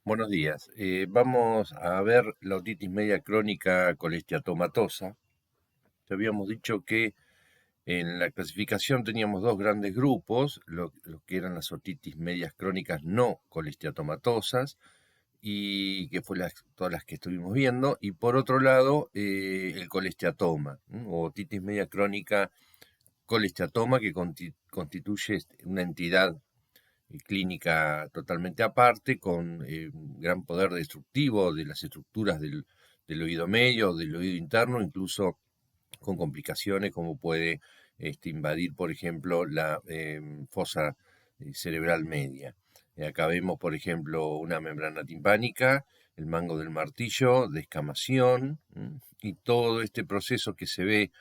Buenos días. Vamos a ver la otitis media crónica colesteatomatosa. Te habíamos dicho que en la clasificación teníamos dos grandes grupos, lo que eran las otitis medias crónicas no colesteatomatosas, y que fue todas las que estuvimos viendo, y por otro lado el colesteatoma, o otitis media crónica colesteatoma, que constituye una entidad clínica totalmente aparte, con gran poder destructivo de las estructuras del oído medio, del oído interno, incluso con complicaciones como puede invadir, por ejemplo, la fosa cerebral media. Acá vemos, por ejemplo, una membrana timpánica, el mango del martillo, descamación, y todo este proceso que se ve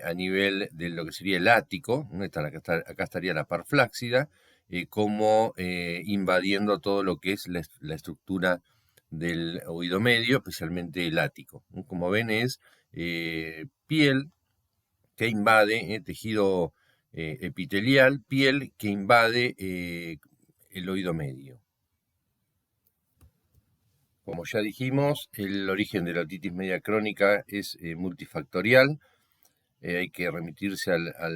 a nivel de lo que sería el ático. Acá estaría la par flácida, como invadiendo todo lo que es la estructura del oído medio, especialmente el ático. Como ven, es piel que invade, tejido epitelial, piel que invade el oído medio. Como ya dijimos, el origen de la otitis media crónica es multifactorial. Hay que remitirse a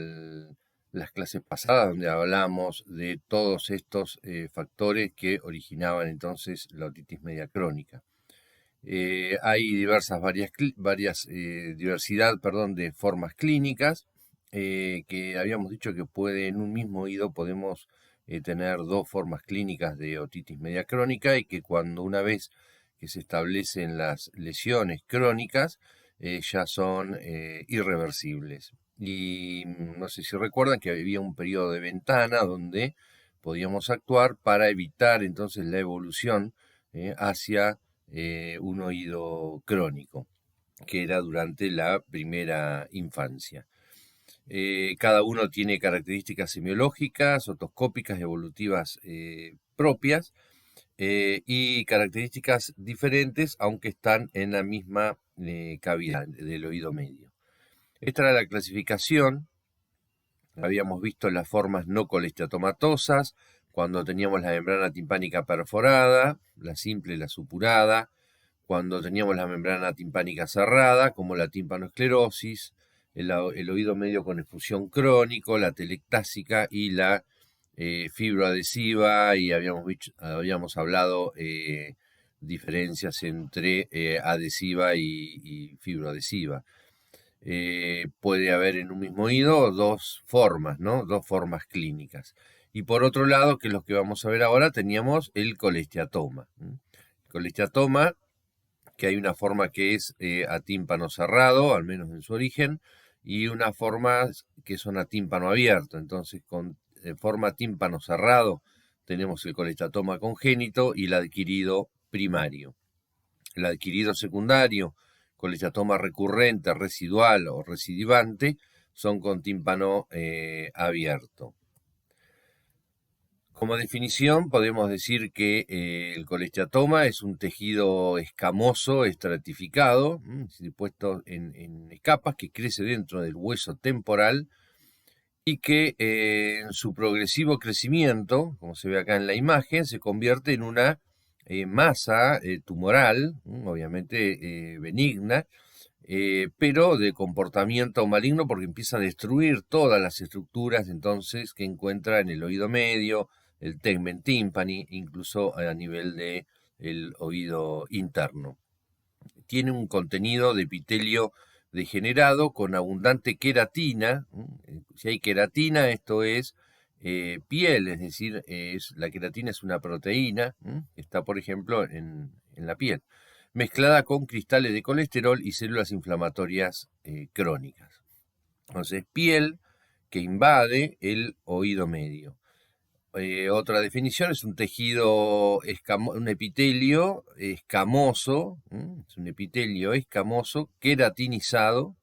las clases pasadas donde hablamos de todos estos factores que originaban entonces la otitis media crónica. Hay diversidad, perdón, de formas clínicas, que habíamos dicho que en un mismo oído podemos tener dos formas clínicas de otitis media crónica, y que cuando una vez que se establecen las lesiones crónicas, ya son irreversibles. Y no sé si recuerdan que había un periodo de ventana donde podíamos actuar para evitar entonces la evolución hacia un oído crónico, que era durante la primera infancia. Cada uno tiene características semiológicas, otoscópicas, evolutivas propias, y características diferentes, aunque están en la misma cavidad del oído medio. Esta era la clasificación. Habíamos visto las formas no colesteatomatosas, cuando teníamos la membrana timpánica perforada, la simple, la supurada, cuando teníamos la membrana timpánica cerrada, como la tímpanoesclerosis, el oído medio con efusión crónico, la telectásica y la fibroadhesiva, y habíamos hablado diferencias entre adhesiva y fibroadhesiva. Puede haber en un mismo oído dos formas, ¿no? Dos formas clínicas. Y por otro lado, que es lo que vamos a ver ahora, teníamos el colesteatoma. El colesteatoma, que hay una forma que es a tímpano cerrado, al menos en su origen, y una forma que son a tímpano abierto. Entonces, con forma tímpano cerrado, tenemos el colesteatoma congénito y el adquirido primario. El adquirido secundario, colesteatoma recurrente, residual o recidivante, son con tímpano abierto. Como definición, podemos decir que el colesteatoma es un tejido escamoso estratificado, dispuesto en capas, que crece dentro del hueso temporal, y que en su progresivo crecimiento, como se ve acá en la imagen, se convierte en una masa tumoral, obviamente benigna, pero de comportamiento maligno, porque empieza a destruir todas las estructuras entonces que encuentra en el oído medio, el tegmen timpani, incluso a nivel de el oído interno. Tiene un contenido de epitelio degenerado con abundante queratina. Si hay queratina, esto es piel, es decir, la queratina es una proteína, que está, por ejemplo, en la piel, mezclada con cristales de colesterol y células inflamatorias crónicas. Entonces, piel que invade el oído medio. Otra definición es un tejido, un epitelio escamoso, es un epitelio escamoso queratinizado,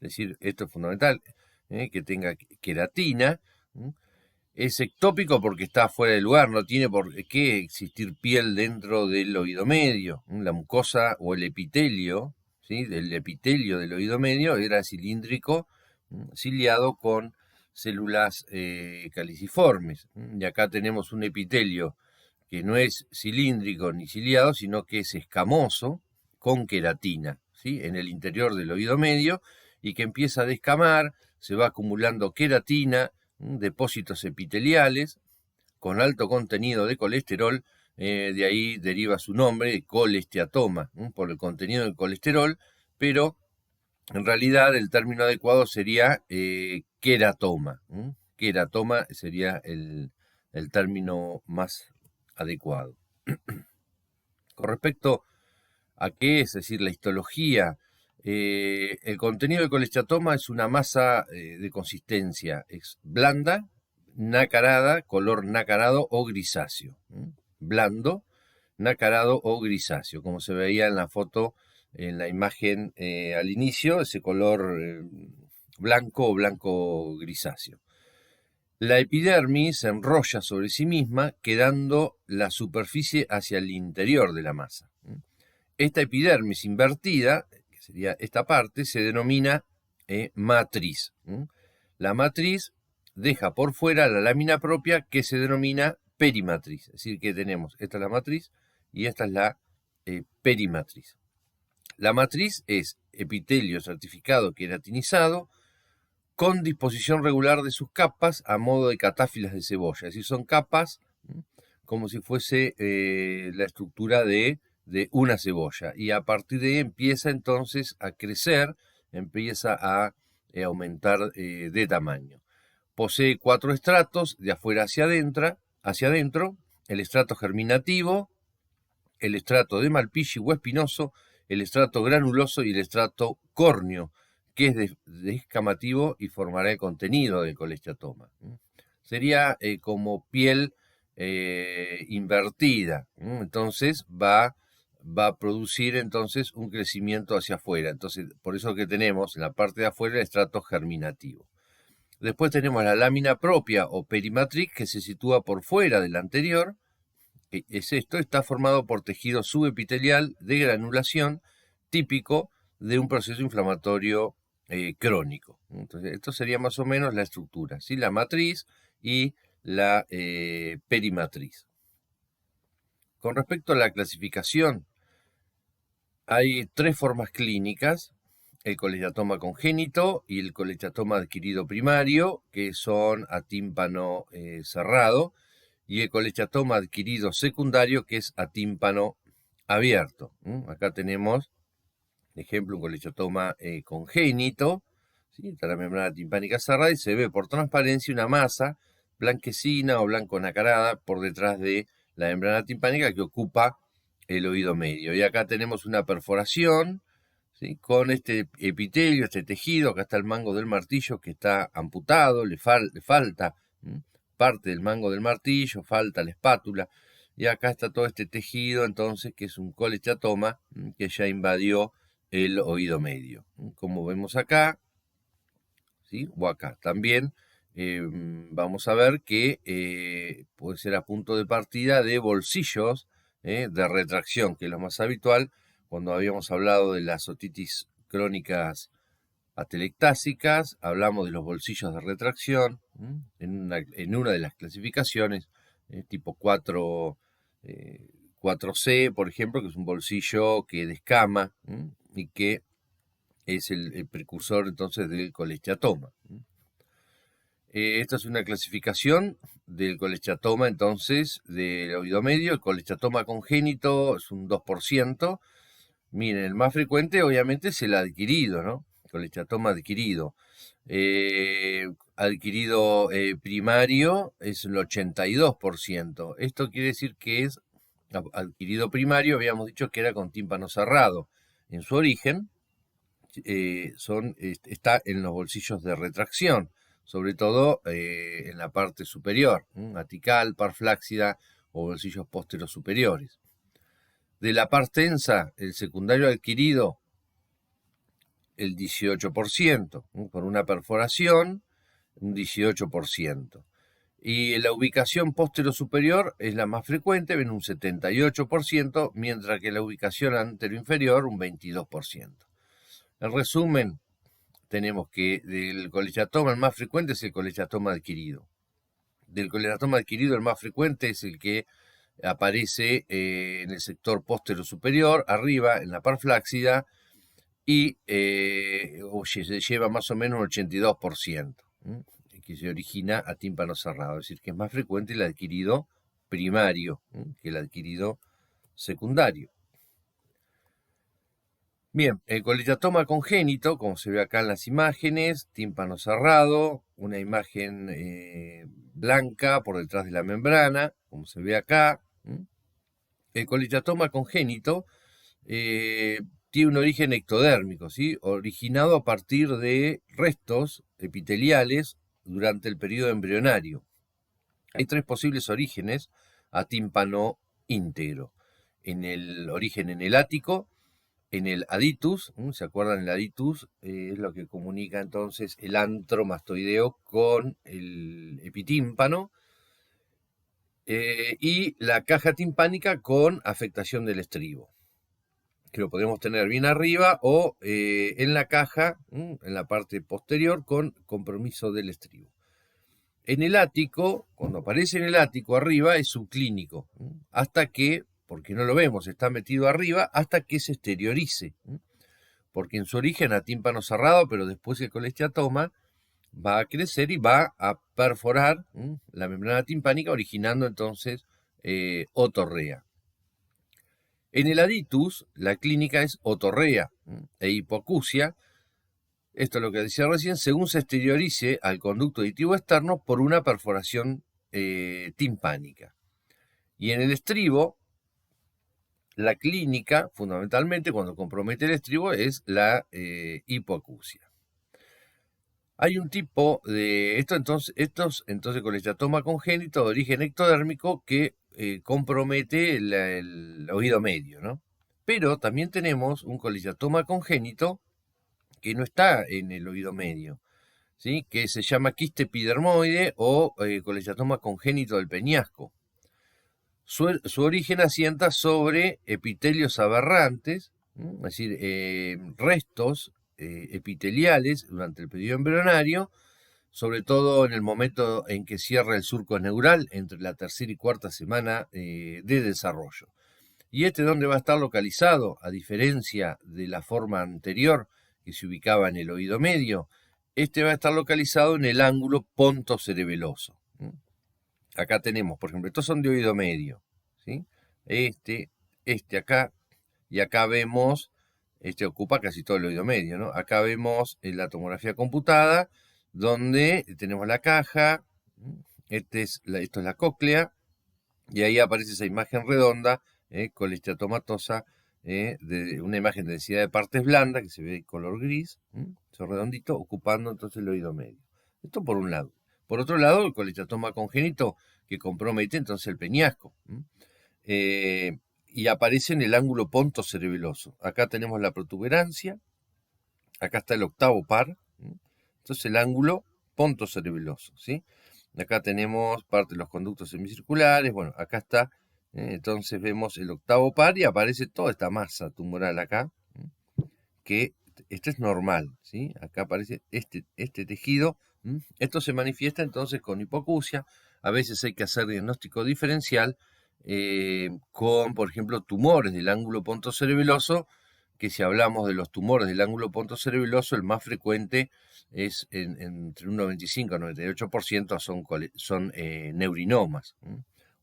es decir, esto es fundamental, que tenga queratina. Es ectópico porque está fuera de lugar, no tiene por qué existir piel dentro del oído medio. La mucosa o el epitelio, ¿sí?, del epitelio del oído medio era cilíndrico, ciliado con células caliciformes. Y acá tenemos un epitelio que no es cilíndrico ni ciliado, sino que es escamoso, con queratina, ¿sí? En el interior del oído medio, y que empieza a descamar, se va acumulando queratina, depósitos epiteliales, con alto contenido de colesterol, de ahí deriva su nombre, de colesteatoma, por el contenido del colesterol, pero en realidad el término adecuado sería queratoma. Queratoma sería el término más adecuado. Con respecto a qué es decir, la histología, el contenido del colesteatoma es una masa de consistencia, es blanda, nacarada, color nacarado o grisáceo. Blando, nacarado o grisáceo, como se veía en la foto, en la imagen al inicio, ese color blanco o blanco grisáceo. La epidermis se enrolla sobre sí misma, quedando la superficie hacia el interior de la masa. Esta epidermis invertida, que sería esta parte, se denomina matriz. La matriz deja por fuera la lámina propia, que se denomina perimatriz. Es decir, que tenemos, esta es la matriz y esta es la perimatriz. La matriz es epitelio certificado queratinizado, con disposición regular de sus capas a modo de catáfilas de cebolla. Es decir, son capas como si fuese la estructura de una cebolla. Y a partir de ahí empieza entonces a crecer, empieza a aumentar de tamaño. Posee 4 estratos de afuera hacia adentro, el estrato germinativo, el estrato de Malpighi o espinoso, el estrato granuloso y el estrato córneo, que es descamativo y formará el contenido del colesteatoma. Sería como piel invertida, entonces va a producir entonces un crecimiento hacia afuera. Entonces, por eso que tenemos en la parte de afuera el estrato germinativo. Después tenemos la lámina propia o perimatriz, que se sitúa por fuera del anterior. Es esto, está formado por tejido subepitelial de granulación típico de un proceso inflamatorio crónico. Entonces, esto sería más o menos la estructura, ¿sí? La matriz y la perimatriz. Con respecto a la clasificación, hay 3 formas clínicas: el colesteatoma congénito y el colesteatoma adquirido primario, que son a tímpano cerrado, y el colesteatoma adquirido secundario, que es a tímpano abierto. Acá tenemos, por ejemplo, un colesteatoma congénito, ¿sí? Está la membrana timpánica cerrada y se ve por transparencia una masa blanquecina o blanco nacarada por detrás de la membrana timpánica que ocupa el oído medio. Y acá tenemos una perforación, ¿sí? Con este epitelio, este tejido. Acá está el mango del martillo que está amputado, le falta parte del mango del martillo, falta la espátula. Y acá está todo este tejido, entonces, que es un colesteatoma que ya invadió el oído medio. Como vemos acá, ¿sí? O acá también. Vamos a ver que puede ser a punto de partida de bolsillos de retracción, que es lo más habitual cuando habíamos hablado de las otitis crónicas atelectásicas. Hablamos de los bolsillos de retracción en una de las clasificaciones, tipo 4C, por ejemplo, que es un bolsillo que descama y que es el precursor entonces del colesteatoma. Esta es una clasificación del colesteatoma, entonces, del oído medio. El colesteatoma congénito es un 2%. Miren, el más frecuente obviamente es el adquirido, ¿no? Colesteatoma adquirido. Adquirido primario es el 82%. Esto quiere decir que es adquirido primario, habíamos dicho que era con tímpano cerrado. En su origen está en los bolsillos de retracción, sobre todo en la parte superior, atical, parflácida o bolsillos pósteros superiores. De la partensa, el secundario adquirido, el 18%, por una perforación, un 18%. Y la ubicación póstero-superior es la más frecuente, ven un 78%, mientras que la ubicación antero-inferior un 22%. En resumen, tenemos que del colesteatoma el más frecuente es el colesteatoma adquirido. Del colesteatoma adquirido el más frecuente es el que aparece en el sector póstero superior, arriba, en la par flácida, y se lleva más o menos un 82%, que se origina a tímpano cerrado, es decir, que es más frecuente el adquirido primario que el adquirido secundario. Bien, el colectatoma congénito, como se ve acá en las imágenes, tímpano cerrado, una imagen blanca por detrás de la membrana, como se ve acá. El colectatoma congénito tiene un origen ectodérmico, ¿sí? Originado a partir de restos epiteliales durante el periodo embrionario. Hay tres posibles orígenes a tímpano íntegro. En el origen en el ático, en el aditus, ¿se acuerdan? El aditus es lo que comunica entonces el antro mastoideo con el epitímpano, y la caja timpánica con afectación del estribo, que lo podemos tener bien arriba o en la caja, en la parte posterior, con compromiso del estribo. En el ático, cuando aparece en el ático arriba, es subclínico, hasta que, porque no lo vemos, está metido arriba, hasta que se exteriorice, porque en su origen a tímpano cerrado, pero después el colesteatoma va a crecer y va a perforar la membrana timpánica, originando entonces otorrea. En el aditus, la clínica es otorrea e hipoacusia. Esto es lo que decía recién, según se exteriorice al conducto auditivo externo por una perforación timpánica. Y en el estribo, la clínica, fundamentalmente, cuando compromete el estribo, es la hipoacusia. Hay un tipo de estos colectatoma congénito de origen ectodérmico que compromete el oído medio, ¿no? Pero también tenemos un colectatoma congénito que no está en el oído medio, ¿sí? Que se llama quiste epidermoide o colectatoma congénito del peñasco. Su origen asienta sobre epitelios aberrantes, es decir, restos epiteliales durante el periodo embrionario, sobre todo en el momento en que cierra el surco neural entre la tercera y cuarta semana de desarrollo. ¿Y dónde va a estar localizado? A diferencia de la forma anterior que se ubicaba en el oído medio, va a estar localizado en el ángulo pontocerebeloso. Acá tenemos, por ejemplo, estos son de oído medio, ¿sí? Este acá, y acá vemos, ocupa casi todo el oído medio, ¿no? Acá vemos la tomografía computada, donde tenemos la caja, esto es la cóclea, y ahí aparece esa imagen redonda, colesteatomatosa, de una imagen de densidad de partes blandas, que se ve de color gris, eso redondito, ocupando entonces el oído medio. Esto por un lado. Por otro lado, el colesteatoma congénito, que compromete entonces el peñasco. Y aparece en el ángulo pontocerebeloso. Acá tenemos la protuberancia, acá está el octavo par, entonces el ángulo pontocerebeloso, ¿sí? Acá tenemos parte de los conductos semicirculares, bueno, acá está, entonces vemos el octavo par y aparece toda esta masa tumoral acá, que esto es normal, ¿sí? Acá aparece este tejido, esto se manifiesta entonces con hipoacusia, a veces hay que hacer diagnóstico diferencial con, por ejemplo, tumores del ángulo pontocerebeloso, que si hablamos de los tumores del ángulo pontocerebeloso, el más frecuente es entre un 95 y 98% son neurinomas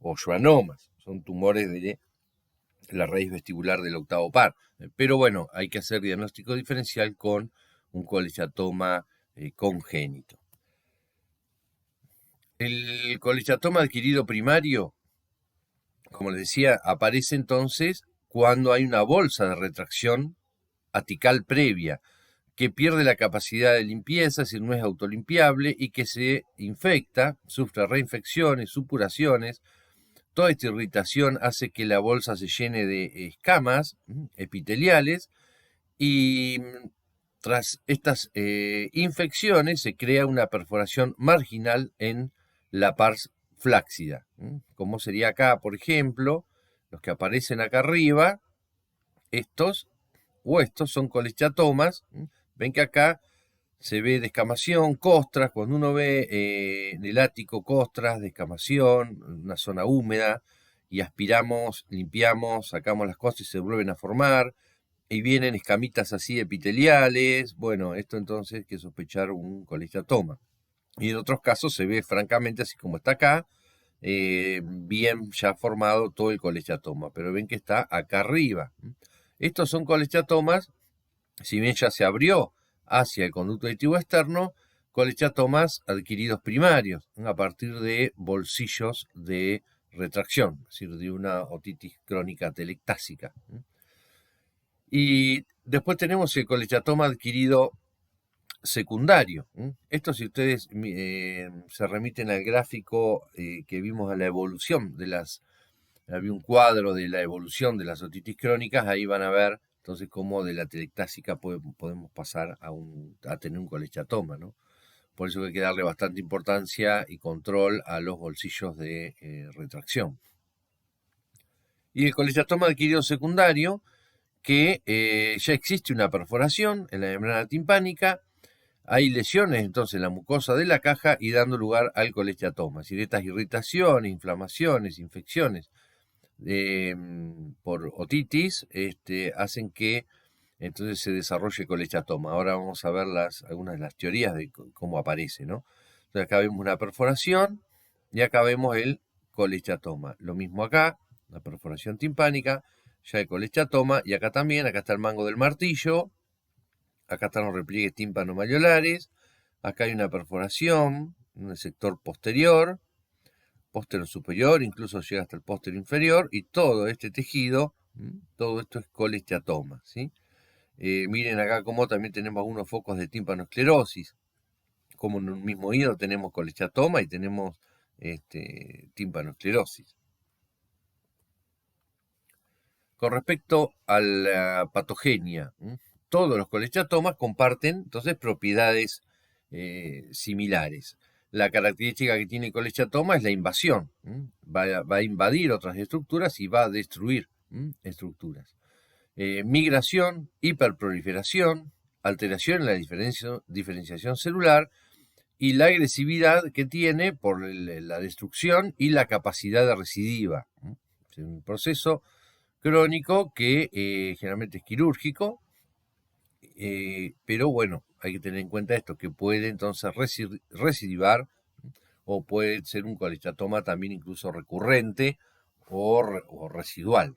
o schwannomas, son tumores de la raíz vestibular del octavo par. Pero bueno, hay que hacer diagnóstico diferencial con un colesteatoma congénito. El colesteatoma adquirido primario, como les decía, aparece entonces cuando hay una bolsa de retracción atical previa que pierde la capacidad de limpieza, es decir, no es autolimpiable y que se infecta, sufre reinfecciones, supuraciones. Toda esta irritación hace que la bolsa se llene de escamas epiteliales y tras estas infecciones se crea una perforación marginal en la pars flácida, como sería acá, por ejemplo, los que aparecen acá arriba, estos son colesteatomas. Ven que acá se ve descamación, costras, cuando uno ve en el ático costras, descamación, una zona húmeda, y aspiramos, limpiamos, sacamos las cosas y se vuelven a formar, y vienen escamitas así epiteliales, bueno, esto entonces hay que sospechar un colesteatoma. Y en otros casos se ve francamente, así como está acá, bien ya formado todo el colesteatoma, pero ven que está acá arriba. Estos son colesteatomas, si bien ya se abrió hacia el conducto aditivo externo, colesteatomas adquiridos primarios, a partir de bolsillos de retracción, es decir, de una otitis crónica telectásica. Y después tenemos el colesteatoma adquirido secundario. Esto, si ustedes se remiten al gráfico que vimos a la evolución de las, había un cuadro de la evolución de las otitis crónicas, ahí van a ver entonces cómo de la telectásica podemos pasar a tener un colesteatoma, ¿no? Por eso hay que darle bastante importancia y control a los bolsillos de retracción. Y el colesteatoma adquirido secundario, que ya existe una perforación en la membrana timpánica, hay lesiones entonces en la mucosa de la caja y dando lugar al colesteatoma. Es decir, estas irritaciones, inflamaciones, infecciones por otitis hacen que entonces se desarrolle colesteatoma. Ahora vamos a ver algunas de las teorías de cómo aparece, ¿no? Entonces acá vemos una perforación y acá vemos el colesteatoma. Lo mismo acá, la perforación timpánica, ya el colesteatoma, y acá también, acá está el mango del martillo, acá están los repliegues tímpano-mayolares, acá hay una perforación en el sector posterior, póstero superior, incluso llega hasta el póstero inferior, y todo este tejido, todo esto es colesteatoma, ¿sí? Miren acá cómo también tenemos algunos focos de tímpanoesclerosis, como en un mismo oído tenemos colesteatoma y tenemos tímpanoesclerosis. Con respecto a la patogenia, todos los colesteatomas comparten entonces propiedades similares. La característica que tiene el colesteatoma es la invasión. Va a invadir otras estructuras y va a destruir estructuras. Migración, hiperproliferación, alteración en la diferenciación celular y la agresividad que tiene por la destrucción y la capacidad de recidiva. Es un proceso crónico que generalmente es quirúrgico, pero bueno, hay que tener en cuenta esto, que puede entonces recidivar o puede ser un colesteatoma también incluso recurrente o residual.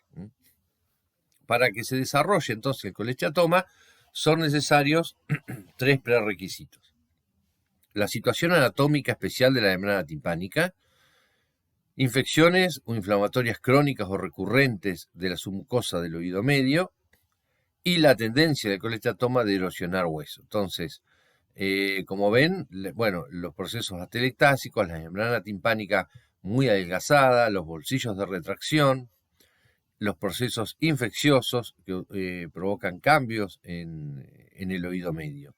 Para que se desarrolle entonces el colesteatoma son necesarios tres prerequisitos. La situación anatómica especial de la membrana timpánica, infecciones o inflamatorias crónicas o recurrentes de la submucosa del oído medio y la tendencia del colesteatoma de erosionar hueso. Entonces, como ven, bueno, los procesos atelectásicos, la membrana timpánica muy adelgazada, los bolsillos de retracción, los procesos infecciosos que provocan cambios en el oído medio.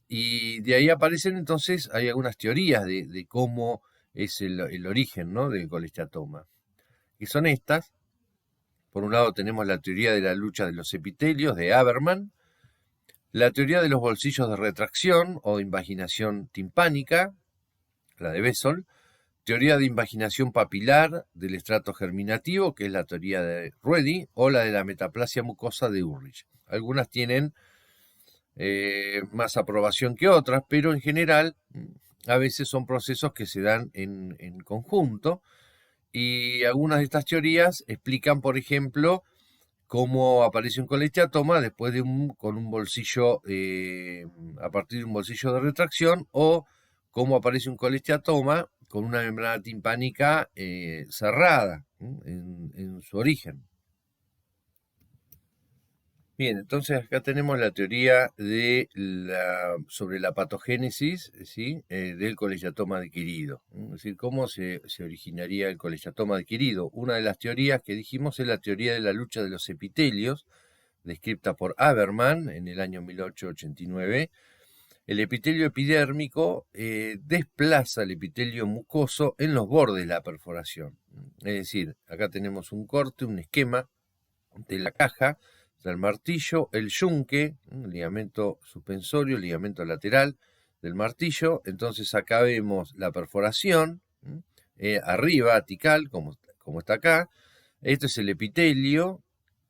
Y de ahí aparecen entonces, hay algunas teorías de cómo es el origen, ¿no?, del colesteatoma. Y son estas. Por un lado tenemos la teoría de la lucha de los epitelios de Haberman, la teoría de los bolsillos de retracción o de invaginación timpánica, la de Bessel, teoría de invaginación papilar del estrato germinativo, que es la teoría de Ruedi, o la de la metaplasia mucosa de Ulrich. Algunas tienen más aprobación que otras, pero en general a veces son procesos que se dan en conjunto, y algunas de estas teorías explican, por ejemplo, cómo aparece un colesteatoma después de con un bolsillo, a partir de un bolsillo de retracción, o cómo aparece un colesteatoma con una membrana timpánica cerrada en su origen. Bien, entonces acá tenemos la teoría sobre la patogénesis, ¿sí?, del colesteatoma adquirido. Es decir, cómo se originaría el colesteatoma adquirido. Una de las teorías que dijimos es la teoría de la lucha de los epitelios, descrita por Haberman en el año 1889. El epitelio epidérmico desplaza el epitelio mucoso en los bordes de la perforación. Es decir, acá tenemos un corte, un esquema de la caja, del martillo, el yunque, ligamento suspensorio, ligamento lateral del martillo. Entonces acá vemos la perforación arriba, atical, como está acá. Esto es el epitelio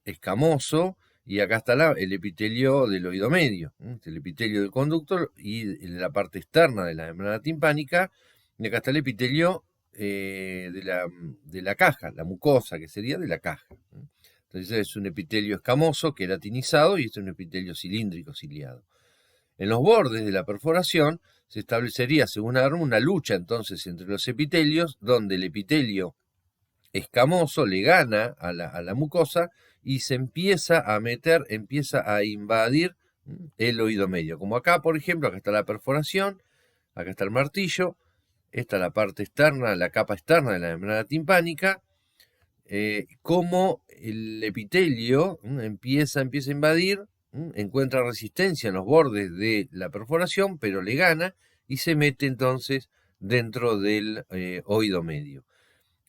escamoso, y acá está el epitelio del oído medio, el epitelio del conducto y de la parte externa de la membrana timpánica, y acá está el epitelio de la caja, la mucosa, que sería de la caja. Entonces es un epitelio escamoso, queratinizado, y este es un epitelio cilíndrico ciliado. En los bordes de la perforación se establecería, según Arm, una lucha entonces entre los epitelios, donde el epitelio escamoso le gana a la mucosa y se empieza a meter, empieza a invadir el oído medio. Como acá, por ejemplo, acá está la perforación, acá está el martillo, esta es la parte externa, la capa externa de la membrana timpánica, como el epitelio empieza a invadir, encuentra resistencia en los bordes de la perforación, pero le gana y se mete entonces dentro del oído medio.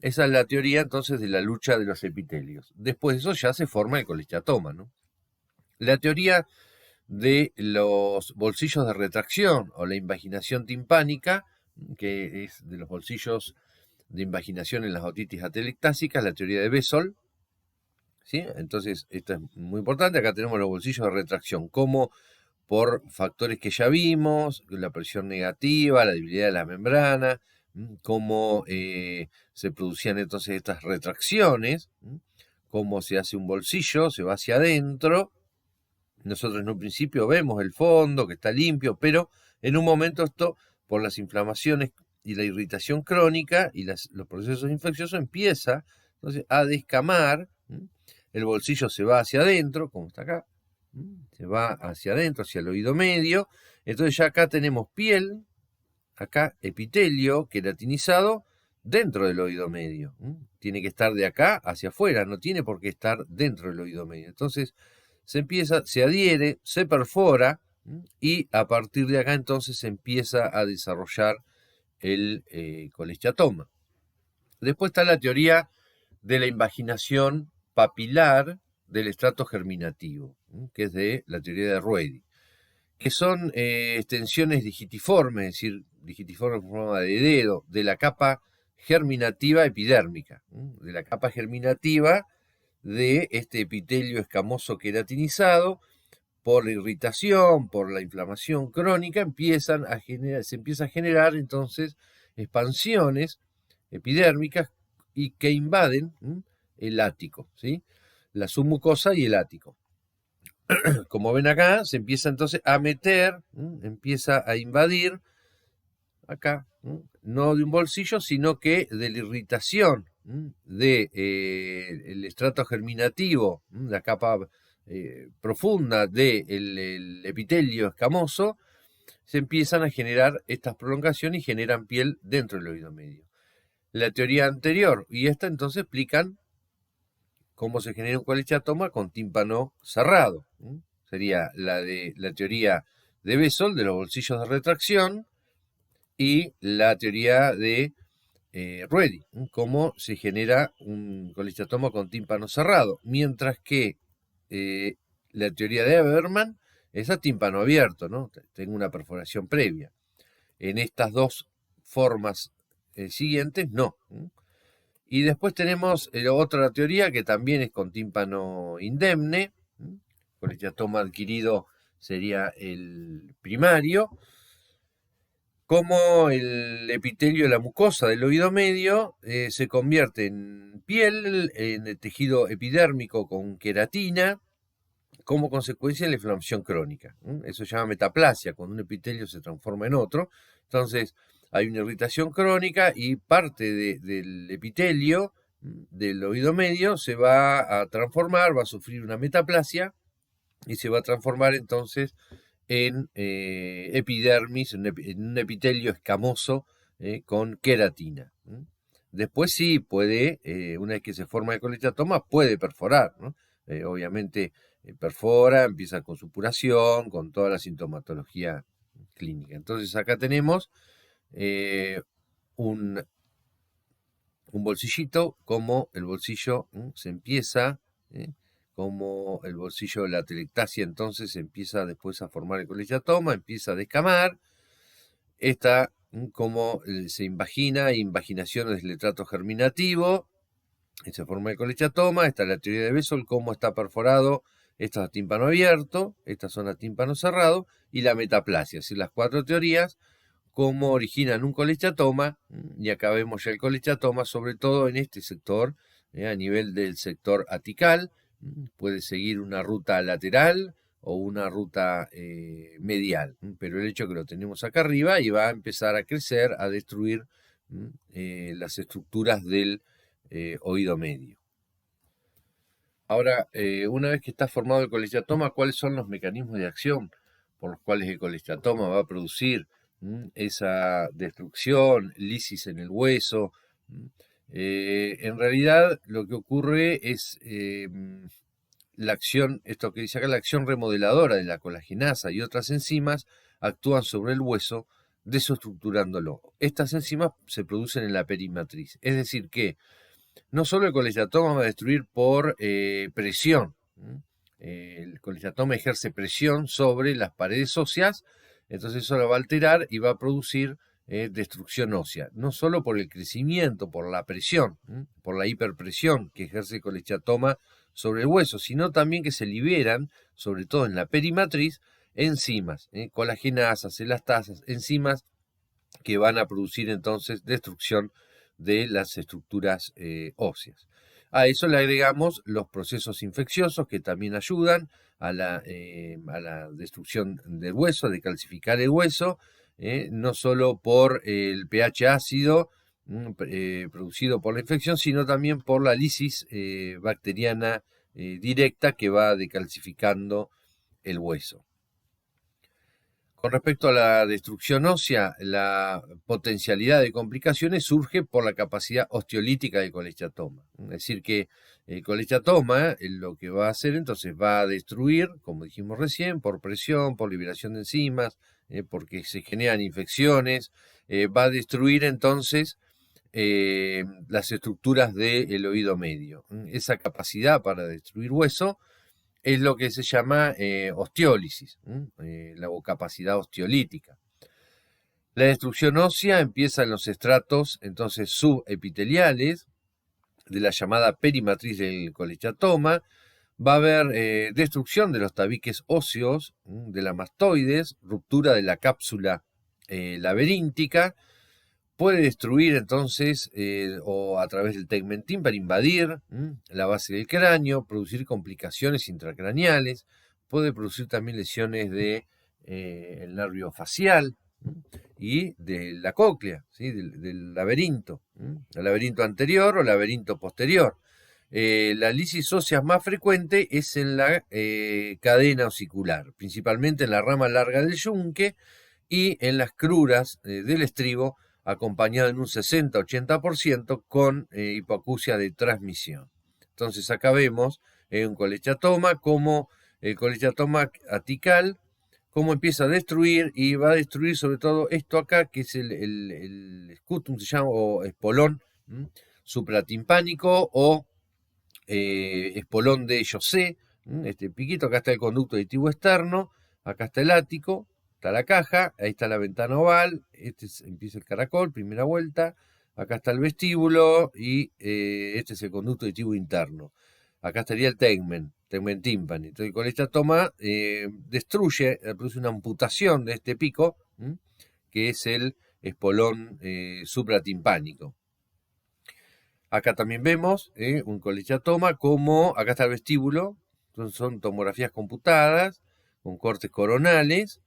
Esa es la teoría entonces de la lucha de los epitelios. Después de eso ya se forma el colesteatoma, ¿no? La teoría de los bolsillos de retracción o la invaginación timpánica, que es de los bolsillos de invaginación en las otitis atelectásicas, la teoría de Bessel, ¿sí? Entonces, esto es muy importante. Acá tenemos los bolsillos de retracción, como por factores que ya vimos, la presión negativa, la debilidad de la membrana, cómo se producían entonces estas retracciones, cómo se hace un bolsillo, se va hacia adentro. Nosotros en un principio vemos el fondo que está limpio, pero en un momento esto, por las inflamaciones y la irritación crónica y los procesos infecciosos, empieza entonces a descamar. El bolsillo se va hacia adentro, como está acá, se va hacia adentro, hacia el oído medio. Entonces ya acá tenemos piel, acá epitelio queratinizado dentro del oído medio. Tiene que estar de acá hacia afuera, no tiene por qué estar dentro del oído medio. Entonces se adhiere, se perfora, y a partir de acá entonces se empieza a desarrollar el colesteatoma. Después está la teoría de la invaginación papilar del estrato germinativo, que es de la teoría de Ruedi, que son extensiones digitiformes, es decir, digitiformes en forma de dedo, de la capa germinativa epidérmica, de la capa germinativa de este epitelio escamoso queratinizado. Por la irritación, por la inflamación crónica, se empieza a generar entonces expansiones epidérmicas y que invaden el ático, ¿sí? La submucosa y el ático. Como ven acá, se empieza entonces a meter, empieza a invadir acá, no de un bolsillo, sino que de la irritación del estrato germinativo, la capa profunda del epitelio escamoso, se empiezan a generar estas prolongaciones y generan piel dentro del oído medio. La teoría anterior y esta entonces explican cómo se genera un colesteatoma con tímpano cerrado. Sería la teoría de Bessel de los bolsillos de retracción y la teoría de Ruedi, cómo se genera un colesteatoma con tímpano cerrado, mientras que la teoría de Eberman es a tímpano abierto, ¿no? Tengo una perforación previa. En estas dos formas siguientes, no. Y después tenemos otra teoría que también es con tímpano indemne. Colesteatoma adquirido sería el primario. Como el epitelio de la mucosa del oído medio se convierte en piel, en el tejido epidérmico con queratina, como consecuencia de la inflamación crónica. Eso se llama metaplasia, cuando un epitelio se transforma en otro. Entonces, hay una irritación crónica y parte del epitelio del oído medio se va a transformar, va a sufrir una metaplasia y se va a transformar entonces en epidermis, en un epitelio escamoso con queratina. Después sí puede, una vez que se forma el colesteatoma, puede perforar, ¿no? Obviamente perfora, empieza con supuración, con toda la sintomatología clínica. Entonces acá tenemos un bolsillito, como el bolsillo se empieza, como el bolsillo de la atelectasia, entonces empieza después a formar el colesteatoma, empieza a descamar. Esta cómo se invagina, invaginaciones del letrato germinativo, se forma el colechatoma, está la teoría de Bessel, cómo está perforado, esto es a tímpano abierto, estas son a tímpano cerrado, y la metaplasia, es decir, las 4 teorías, cómo originan un colechatoma, y acá vemos ya el colechatoma, sobre todo en este sector, a nivel del sector atical, puede seguir una ruta lateral o una ruta medial, pero el hecho que lo tenemos acá arriba y va a empezar a crecer, a destruir las estructuras del oído medio. Ahora, una vez que está formado el colechatoma, ¿cuáles son los mecanismos de acción por los cuales el colechatoma va a producir esa destrucción, lisis en el hueso? En realidad, lo que ocurre es la acción, esto que dice acá, la acción remodeladora de la colagenasa y otras enzimas actúan sobre el hueso, desestructurándolo. Estas enzimas se producen en la perimatriz, es decir que no solo el colechatoma va a destruir por presión. El colechatoma ejerce presión sobre las paredes óseas, entonces eso lo va a alterar y va a producir destrucción ósea. No solo por el crecimiento, por la presión, por la hiperpresión que ejerce el colechatoma sobre el hueso, sino también que se liberan, sobre todo en la perimatriz, enzimas, colagenasas, elastasas, enzimas que van a producir entonces destrucción de las estructuras óseas. A eso le agregamos los procesos infecciosos que también ayudan a la destrucción del hueso, de calcificar el hueso, no solo por el pH ácido producido por la infección, sino también por la lisis bacteriana directa que va decalcificando el hueso. Con respecto a la destrucción ósea, la potencialidad de complicaciones surge por la capacidad osteolítica del colechatoma. Es decir, que el colechatoma lo que va a hacer entonces va a destruir, como dijimos recién, por presión, por liberación de enzimas, porque se generan infecciones, va a destruir entonces las estructuras del oído medio. Esa capacidad para destruir hueso es lo que se llama osteólisis, la capacidad osteolítica. La destrucción ósea empieza en los estratos entonces subepiteliales de la llamada perimatriz del colechatoma. Va a haber destrucción de los tabiques óseos, de la mastoides, ruptura de la cápsula laberíntica. Puede destruir entonces, o a través del tegmentín para invadir la base del cráneo, producir complicaciones intracraneales, puede producir también lesiones del nervio facial y de la cóclea, ¿sí? del laberinto, el laberinto anterior o laberinto posterior. La lisis ósea más frecuente es en la cadena osicular, principalmente en la rama larga del yunque y en las cruras del estribo, acompañado en un 60-80% con hipoacusia de transmisión. Entonces acá vemos un colechatoma, como el colechatoma atical, cómo empieza a destruir y va a destruir sobre todo esto acá, que es el scutum, se llama, o espolón supratimpánico o espolón de José, este piquito. Acá está el conducto auditivo externo, acá está el ático, está la caja, ahí está la ventana oval, empieza el caracol, primera vuelta, acá está el vestíbulo y este es el conducto auditivo interno. Acá estaría el tegmen tímpani. Entonces el colechatoma destruye, produce una amputación de este pico, que es el espolón supratimpánico. Acá también vemos un colechatoma, como acá está el vestíbulo, entonces son tomografías computadas con cortes coronales.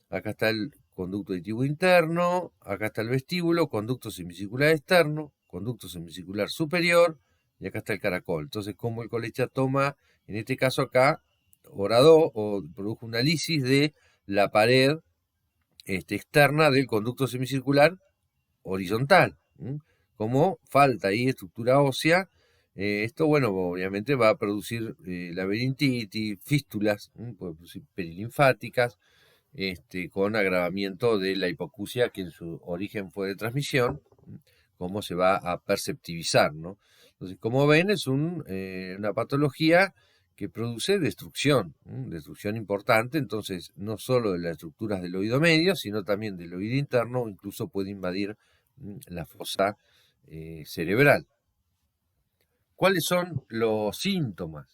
Acá está el conducto auditivo interno, acá está el vestíbulo, conducto semicircular externo, conducto semicircular superior, y acá está el caracol. Entonces, como el colechatoma, en este caso acá, horadó o produjo una lisis de la pared externa del conducto semicircular horizontal. Como falta ahí estructura ósea, esto, bueno, obviamente va a producir laberintitis, fístulas, puede producir perilinfáticas, con agravamiento de la hipoacusia que en su origen fue de transmisión, cómo se va a perceptivizar, ¿no? Entonces, como ven, es una patología que produce destrucción, destrucción importante, entonces no solo de las estructuras del oído medio, sino también del oído interno, incluso puede invadir la fosa cerebral. ¿Cuáles son los síntomas?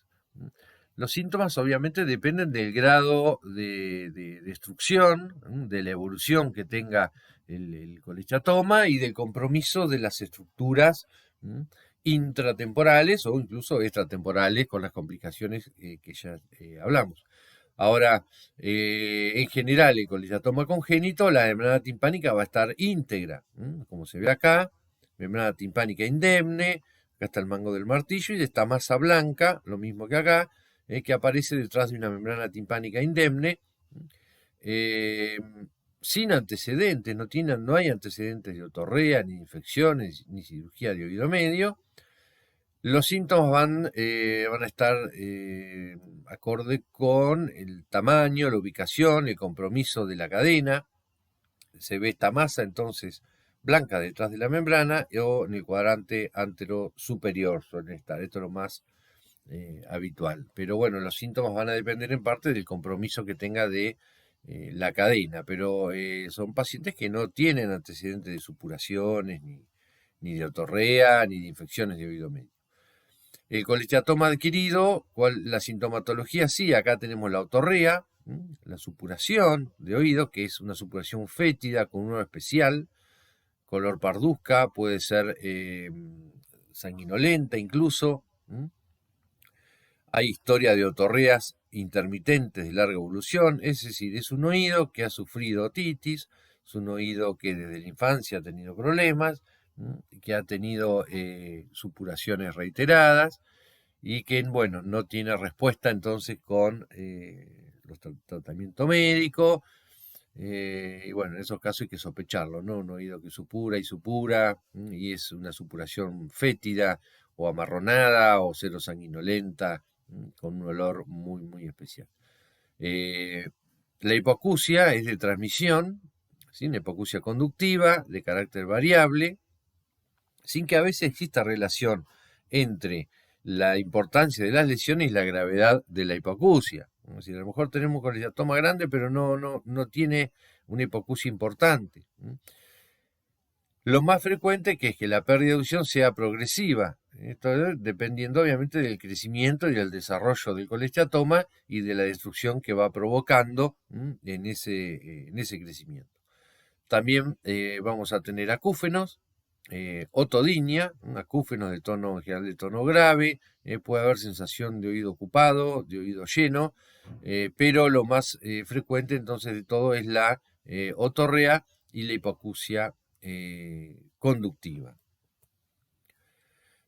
Los síntomas obviamente dependen del grado de destrucción, de la evolución que tenga el colestatoma y del compromiso de las estructuras intratemporales o incluso extratemporales con las complicaciones que ya hablamos. Ahora, en general, el colestatoma congénito, la membrana timpánica va a estar íntegra, como se ve acá, membrana timpánica indemne, acá está el mango del martillo, y de esta masa blanca, lo mismo que acá, que aparece detrás de una membrana timpánica indemne, eh, sin antecedentes, no hay antecedentes de otorrea, ni infecciones, ni cirugía de oído medio. Los síntomas van a estar acorde con el tamaño, la ubicación, el compromiso de la cadena. Se ve esta masa entonces blanca detrás de la membrana o en el cuadrante antero superior suelen estar. Esto es lo más habitual. Pero bueno, los síntomas van a depender en parte del compromiso que tenga de la cadena. Pero son pacientes que no tienen antecedentes de supuraciones, ni de otorrea, ni de infecciones de oído medio. El colesteatoma adquirido, la sintomatología sí, acá tenemos la otorrea, la supuración de oído, que es una supuración fétida con uno especial, color parduzca, puede ser sanguinolenta incluso. Hay historia de otorreas intermitentes de larga evolución, es decir, es un oído que ha sufrido otitis, es un oído que desde la infancia ha tenido problemas, que ha tenido supuraciones reiteradas y que, bueno, no tiene respuesta entonces con los tratamiento médico. Y bueno, en esos casos hay que sospecharlo, ¿no? Un oído que supura y es una supuración fétida o amarronada o cero sanguinolenta, con un olor muy, muy especial. La hipoacusia es de transmisión, ¿sí? Una hipoacusia conductiva de carácter variable, sin que a veces exista relación entre la importancia de las lesiones y la gravedad de la hipoacusia. Es decir, a lo mejor tenemos un colestatoma grande, pero no tiene una hipoacusia importante. Lo más frecuente es que la pérdida de audición sea progresiva, esto dependiendo obviamente del crecimiento y del desarrollo del colestatoma y de la destrucción que va provocando en ese crecimiento. También vamos a tener acúfenos, otodinia, acúfenos de tono en general de tono grave, puede haber sensación de oído ocupado, de oído lleno, pero lo más frecuente entonces de todo es la otorrea y la hipoacusia conductiva.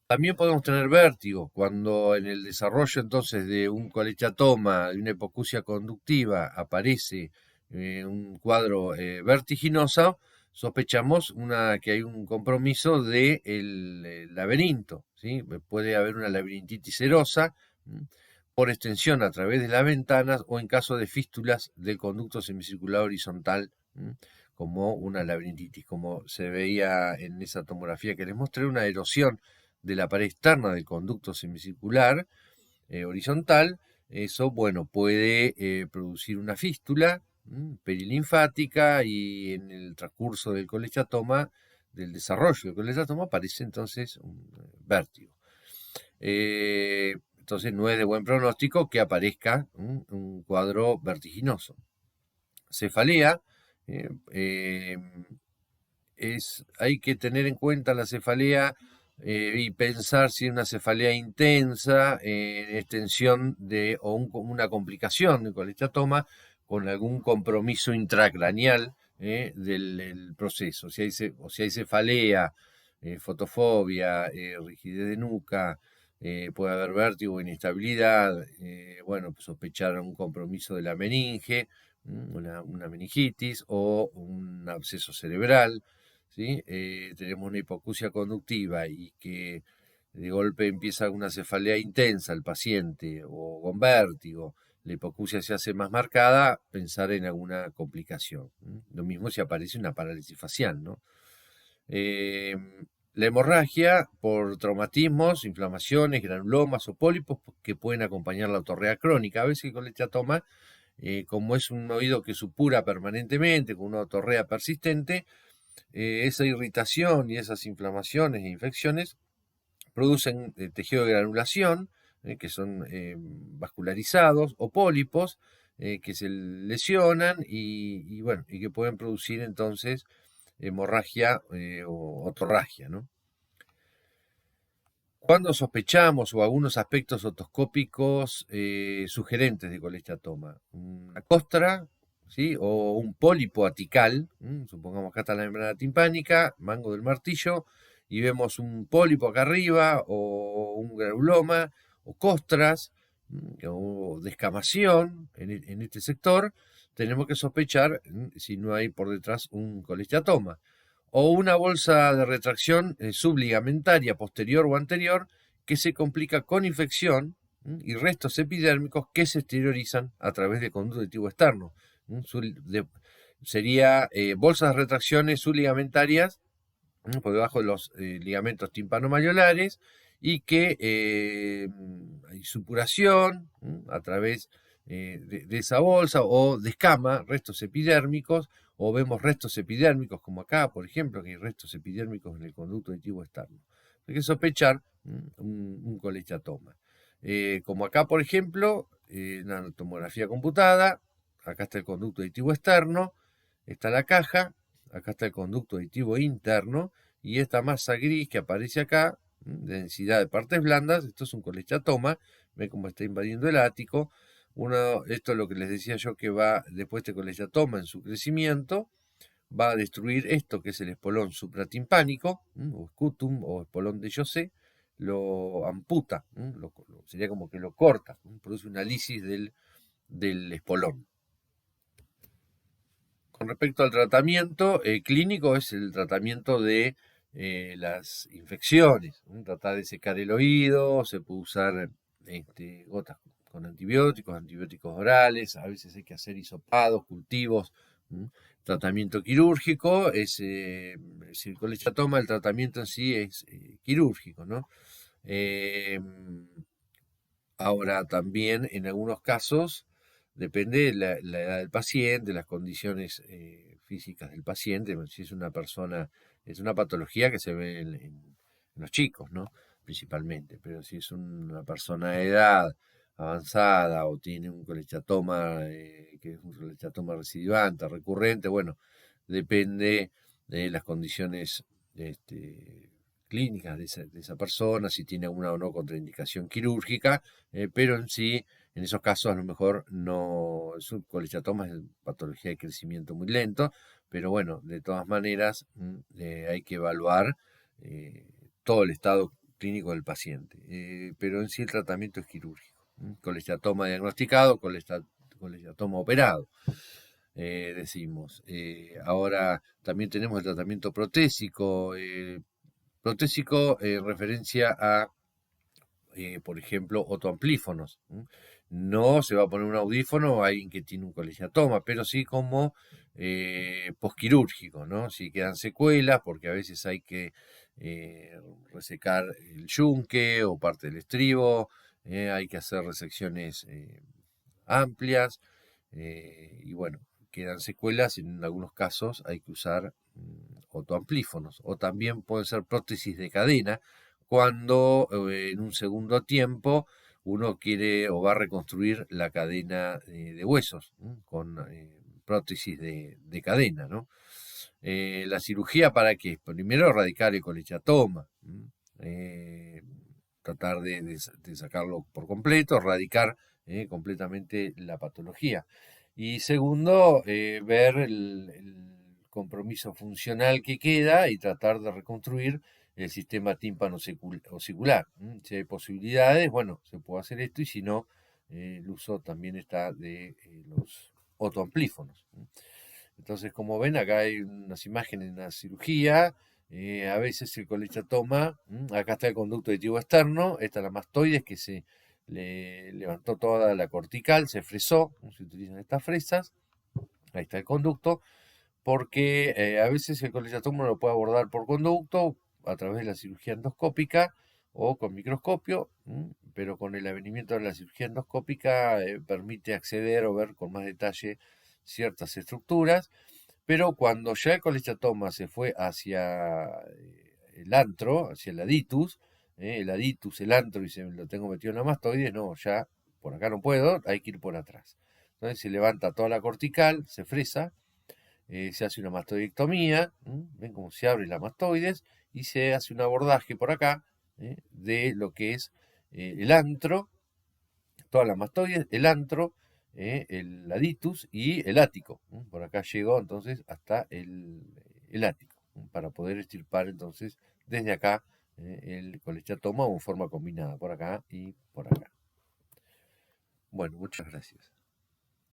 También podemos tener vértigo cuando en el desarrollo entonces de un colestatoma, de una hipoacusia conductiva, aparece un cuadro vertiginoso. Sospechamos que hay un compromiso del laberinto, ¿sí? Puede haber una labirintitis serosa por extensión a través de las ventanas o en caso de fístulas del conducto semicircular horizontal, como una labirintitis, como se veía en esa tomografía que les mostré, una erosión de la pared externa del conducto semicircular horizontal. Eso, bueno, puede producir una fístula perilinfática y en el transcurso del colestatoma, del desarrollo del colestatoma, aparece entonces un vértigo. Entonces no es de buen pronóstico que aparezca un cuadro vertiginoso. Cefalea, hay que tener en cuenta la cefalea y pensar si es una cefalea intensa, en extensión o una complicación de colestatoma con algún compromiso intracraneal del proceso. Si hay cefalea, fotofobia, rigidez de nuca, puede haber vértigo o inestabilidad, bueno, pues sospechar un compromiso de la meninge, una meningitis o un absceso cerebral. ¿Sí? Tenemos una hipoacusia conductiva y que de golpe empieza una cefalea intensa el paciente o con vértigo, la hipoacusia se hace más marcada, pensar en alguna complicación. Lo mismo si aparece una parálisis facial, ¿no? La hemorragia por traumatismos, inflamaciones, granulomas o pólipos que pueden acompañar la otorrea crónica. A veces el colechatoma, como es un oído que supura permanentemente con una otorrea persistente, esa irritación y esas inflamaciones e infecciones producen tejido de granulación, que son vascularizados, o pólipos, que se lesionan bueno, y que pueden producir entonces hemorragia o otorragia, ¿no? Cuando sospechamos o algunos aspectos otoscópicos sugerentes de colechatoma, una costra, ¿sí? O un pólipo atical, supongamos acá está la membrana timpánica, mango del martillo, y vemos un pólipo acá arriba, o un granuloma, o costras, o descamación en este sector, tenemos que sospechar si no hay por detrás un colechatoma o una bolsa de retracción subligamentaria posterior o anterior que se complica con infección y restos epidérmicos que se exteriorizan a través de conducto auditivo externo. Sería bolsas de retracciones subligamentarias por debajo de los ligamentos timpanomayolares y que hay supuración a través de esa bolsa o descama restos epidérmicos o vemos restos epidérmicos como acá, por ejemplo, que hay restos epidérmicos en el conducto auditivo externo. Hay que sospechar un colechatoma. Como acá, por ejemplo, una tomografía computada, acá está el conducto auditivo externo, está la caja, acá está el conducto auditivo interno y esta masa gris que aparece acá, de densidad de partes blandas, esto es un colechatoma, ven cómo está invadiendo el ático. Esto es lo que les decía yo que va, después de colechatoma en su crecimiento, va a destruir esto que es el espolón supratimpánico, o scutum o espolón de José, lo amputa, sería como que lo corta, produce una lisis del espolón. Con respecto al tratamiento clínico, es el tratamiento de las infecciones. Tratar de secar el oído, se puede usar gotas con antibióticos, antibióticos orales, a veces hay que hacer hisopados, cultivos, tratamiento quirúrgico, si el colechatoma, el tratamiento en sí es quirúrgico, ¿no? Ahora también en algunos casos depende de la edad del paciente, las condiciones físicas del paciente, si es una persona, es una patología que se ve en los chicos, ¿no? Principalmente, pero si es una persona de edad avanzada o tiene un colechatoma, que es un colechatoma recidivante, recurrente, bueno, depende de las condiciones clínicas de esa persona, si tiene alguna o no contraindicación quirúrgica, pero en sí, en esos casos a lo mejor no, es un colechatoma, es patología de crecimiento muy lento, pero bueno, de todas maneras hay que evaluar todo el estado clínico del paciente, pero en sí el tratamiento es quirúrgico. Colechatoma diagnosticado, colechatoma operado. Decimos. Ahora también tenemos el tratamiento protésico. Protésico en referencia a, por ejemplo, otoamplífonos. No se va a poner un audífono a alguien que tiene un colechatoma, pero sí como posquirúrgico, ¿no? Si quedan secuelas, porque a veces hay que resecar el yunque o parte del estribo, hay que hacer resecciones amplias, y bueno, quedan secuelas, en algunos casos hay que usar otoamplífonos, o también pueden ser prótesis de cadena, cuando en un segundo tiempo uno quiere o va a reconstruir la cadena de huesos con prótesis de cadena, ¿no? La cirugía para qué? Primero erradicar el colechatoma, tratar de sacarlo por completo, erradicar completamente la patología. Y segundo, ver el compromiso funcional que queda y tratar de reconstruir el sistema tímpano-ocicular. Si hay posibilidades, bueno, se puede hacer esto y si no, el uso también está de los otoamplífonos. Entonces, como ven, acá hay unas imágenes de una cirugía. A veces el colechatoma, acá está el conducto auditivo externo, esta es la mastoides que se le levantó toda la cortical, se fresó, se utilizan estas fresas, ahí está el conducto, porque a veces el colechatoma lo puede abordar por conducto, a través de la cirugía endoscópica o con microscopio, pero con el avenimiento de la cirugía endoscópica permite acceder o ver con más detalle ciertas estructuras, pero cuando ya el colesteatoma se fue hacia el antro, hacia el aditus, el antro y se lo tengo metido en la mastoide, no, ya por acá no puedo, hay que ir por atrás. Entonces se levanta toda la cortical, se fresa, se hace una mastoidectomía, ven cómo se abre la mastoides, y se hace un abordaje por acá de lo que es el antro, todas las mastoides, el antro, el aditus y el ático. Por acá llegó entonces hasta el ático, para poder estirpar entonces desde acá el colesteatoma o en forma combinada, por acá y por acá. Bueno, muchas gracias.